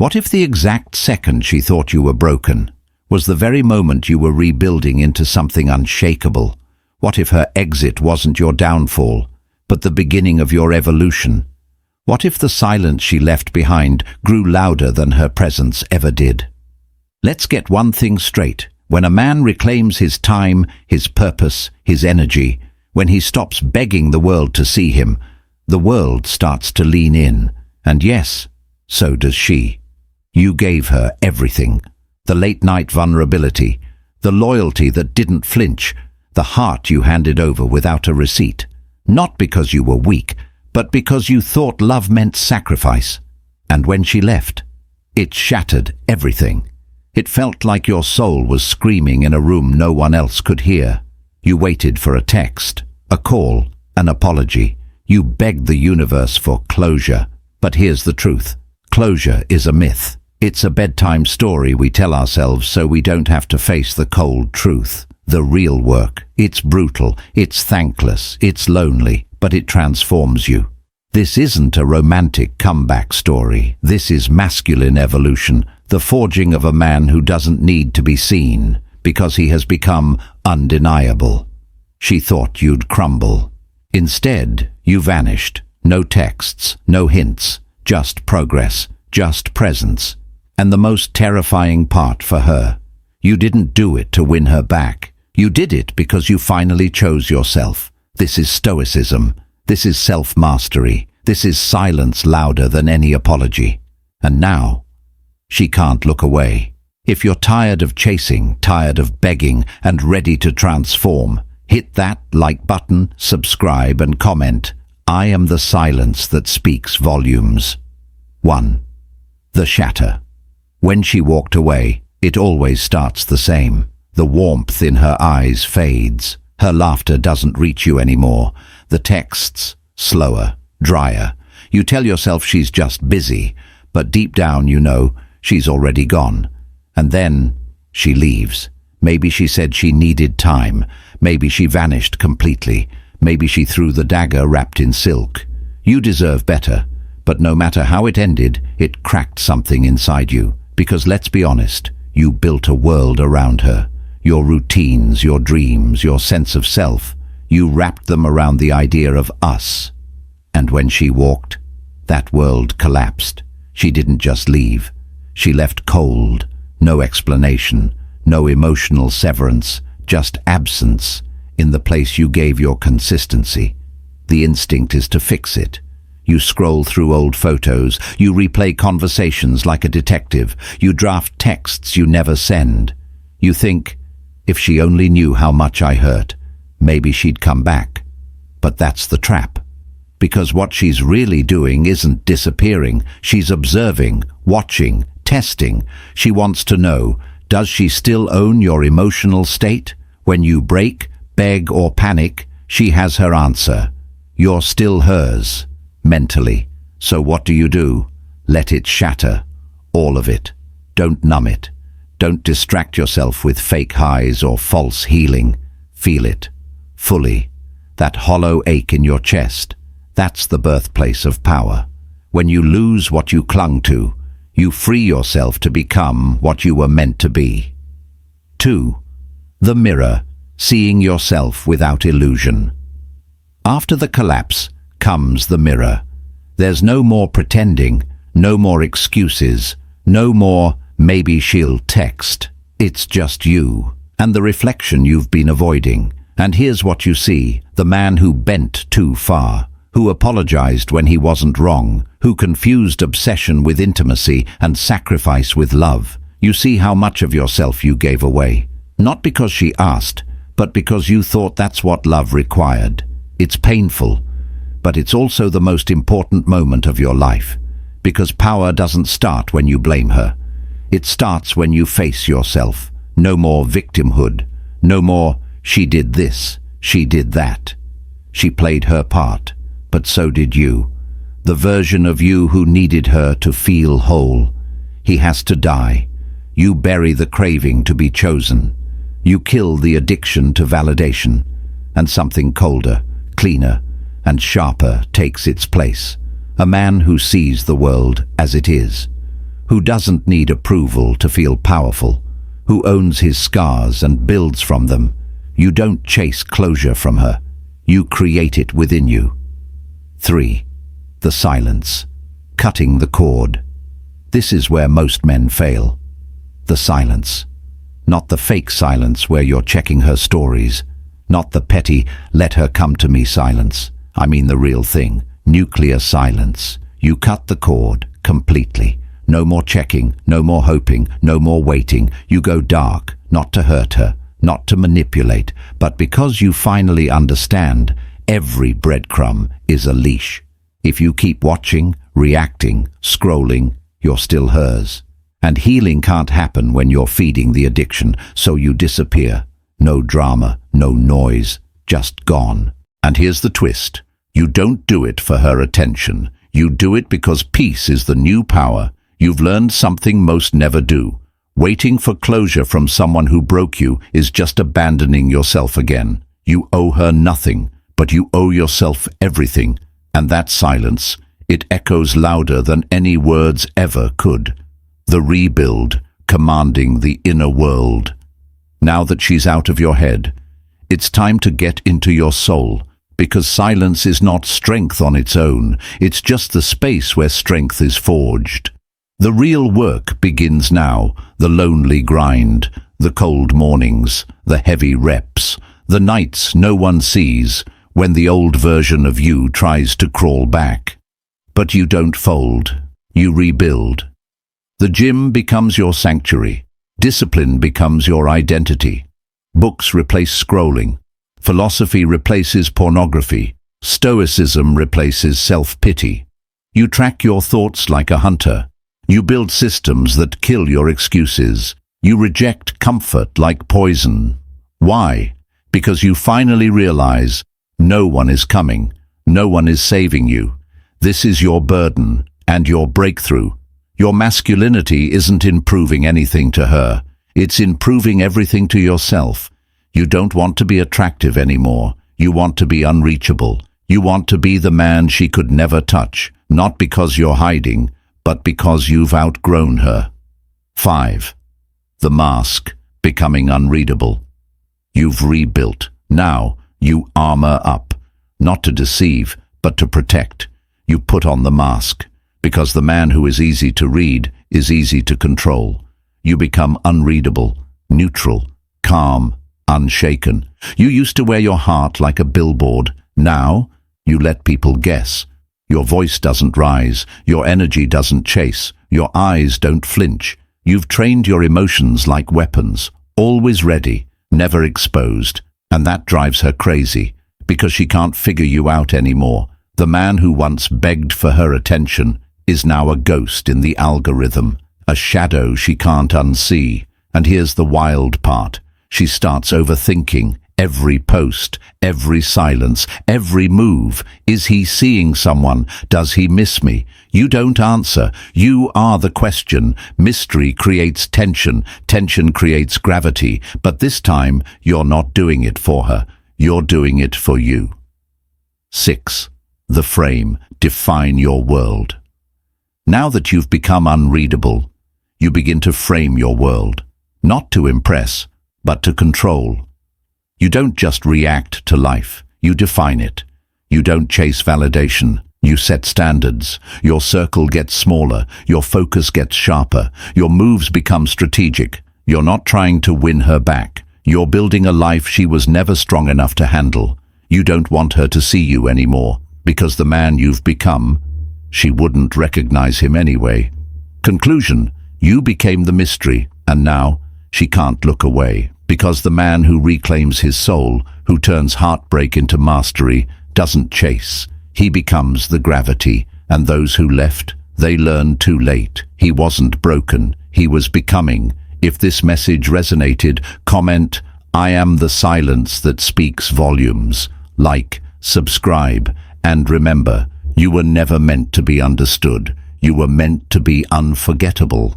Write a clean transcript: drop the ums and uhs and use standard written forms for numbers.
What if the exact second she thought you were broken was the very moment you were rebuilding into something unshakable? What if her exit wasn't your downfall, but the beginning of your evolution? What if the silence she left behind grew louder than her presence ever did? Let's get one thing straight. When a man reclaims his time, his purpose, his energy, when he stops begging the world to see him, the world starts to lean in. And yes, so does she. You gave her everything. The late-night vulnerability, the loyalty that didn't flinch, the heart you handed over without a receipt. Not because you were weak, but because you thought love meant sacrifice. And when she left, it shattered everything. It felt like your soul was screaming in a room no one else could hear. You waited for a text, a call, an apology. You begged the universe for closure. But here's the truth. Closure is a myth. It's a bedtime story we tell ourselves so we don't have to face the cold truth. The real work. It's brutal, it's thankless, it's lonely, but it transforms you. This isn't a romantic comeback story. This is masculine evolution, the forging of a man who doesn't need to be seen because he has become undeniable. She thought you'd crumble. Instead, you vanished. No texts, no hints, just progress, just presence. And the most terrifying part for her, you didn't do it to win her back. You did it because you finally chose yourself. This is Stoicism. This is self-mastery. This is silence louder than any apology. And now, she can't look away. If you're tired of chasing, tired of begging, and ready to transform, hit that like button, subscribe, and comment. I am the silence that speaks volumes. 1. The shatter. When she walked away, it always starts the same. The warmth in her eyes fades. Her laughter doesn't reach you anymore. The texts, slower, drier. You tell yourself she's just busy, but deep down you know she's already gone. And then she leaves. Maybe she said she needed time. Maybe she vanished completely. Maybe she threw the dagger wrapped in silk. You deserve better, but no matter how it ended, it cracked something inside you. Because let's be honest, you built a world around her. Your routines, your dreams, your sense of self. You wrapped them around the idea of us. And when she walked, that world collapsed. She didn't just leave. She left cold. No explanation, no emotional severance, just absence in the place you gave your consistency. The instinct is to fix it. You scroll through old photos, you replay conversations like a detective, you draft texts you never send. You think, if she only knew how much I hurt, maybe she'd come back. But that's the trap. Because what she's really doing isn't disappearing, she's observing, watching, testing. She wants to know, does she still own your emotional state? When you break, beg, or panic, she has her answer. You're still hers. Mentally. So what do? Let it shatter. All of it. Don't numb it. Don't distract yourself with fake highs or false healing. Feel it. Fully. That hollow ache in your chest. That's the birthplace of power. When you lose what you clung to, you free yourself to become what you were meant to be. 2. The mirror. Seeing yourself without illusion. After the collapse comes the mirror. There's no more pretending, no more excuses, no more maybe she'll text. It's just you and the reflection you've been avoiding. And here's what you see: the man who bent too far, who apologized when he wasn't wrong, who confused obsession with intimacy and sacrifice with love. You see how much of yourself you gave away, not because she asked, but because you thought that's what love required. It's painful, but it's also the most important moment of your life, because power doesn't start when you blame her. It starts when you face yourself. No more victimhood. No more, she did this, she did that. She played her part, but so did you. The version of you who needed her to feel whole. He has to die. You bury the craving to be chosen. You kill the addiction to validation, and something colder, cleaner, and sharper takes its place. A man who sees the world as it is, who doesn't need approval to feel powerful, who owns his scars and builds from them. You don't chase closure from her. You create it within you. 3. The silence. Cutting the cord. This is where most men fail. The silence. Not the fake silence where you're checking her stories. Not the petty, let her come to me silence. I mean the real thing. Nuclear silence. You cut the cord completely. No more checking, no more hoping, no more waiting. You go dark, not to hurt her, not to manipulate, but because you finally understand every breadcrumb is a leash. If you keep watching, reacting, scrolling, you're still hers. And healing can't happen when you're feeding the addiction, so you disappear. No drama, no noise, just gone. And here's the twist. You don't do it for her attention. You do it because peace is the new power. You've learned something most never do. Waiting for closure from someone who broke you is just abandoning yourself again. You owe her nothing, but you owe yourself everything. And that silence, it echoes louder than any words ever could. The rebuild, commanding the inner world. Now that she's out of your head, it's time to get into your soul, because silence is not strength on its own. It's just the space where strength is forged. The real work begins now, the lonely grind, the cold mornings, the heavy reps, the nights no one sees, when the old version of you tries to crawl back. But you don't fold, you rebuild. The gym becomes your sanctuary. Discipline becomes your identity. Books replace scrolling. Philosophy replaces pornography. Stoicism replaces self-pity. You track your thoughts like a hunter. You build systems that kill your excuses. You reject comfort like poison. Why? Because you finally realize no one is coming. No one is saving you. This is your burden and your breakthrough. Your masculinity isn't improving anything to her. It's improving everything to yourself. You don't want to be attractive anymore. You want to be unreachable. You want to be the man she could never touch, not because you're hiding, but because you've outgrown her. 5. The mask, becoming unreadable. You've rebuilt. Now, you armor up, not to deceive, but to protect. You put on the mask, because the man who is easy to read is easy to control. You become unreadable, neutral, calm, unshaken. You used to wear your heart like a billboard. Now, you let people guess. Your voice doesn't rise, your energy doesn't chase, your eyes don't flinch. You've trained your emotions like weapons, always ready, never exposed. And that drives her crazy, because she can't figure you out anymore. The man who once begged for her attention is now a ghost in the algorithm, a shadow she can't unsee. And here's the wild part. She starts overthinking every post, every silence, every move. Is he seeing someone? Does he miss me? You don't answer. You are the question. Mystery creates tension. Tension creates gravity. But this time, you're not doing it for her. You're doing it for you. 6. The frame. Define your world. Now that you've become unreadable, you begin to frame your world. Not to impress, but to control. You don't just react to life, you define it. You don't chase validation, you set standards. Your circle gets smaller, your focus gets sharper, your moves become strategic. You're not trying to win her back. You're building a life she was never strong enough to handle. You don't want her to see you anymore, because the man you've become, she wouldn't recognize him anyway. Conclusion, you became the mystery, and now she can't look away. Because the man who reclaims his soul, who turns heartbreak into mastery, doesn't chase. He becomes the gravity, and those who left, they learned too late. He wasn't broken, he was becoming. If this message resonated, comment, "I am the silence that speaks volumes." Like, subscribe, and remember, you were never meant to be understood. You were meant to be unforgettable.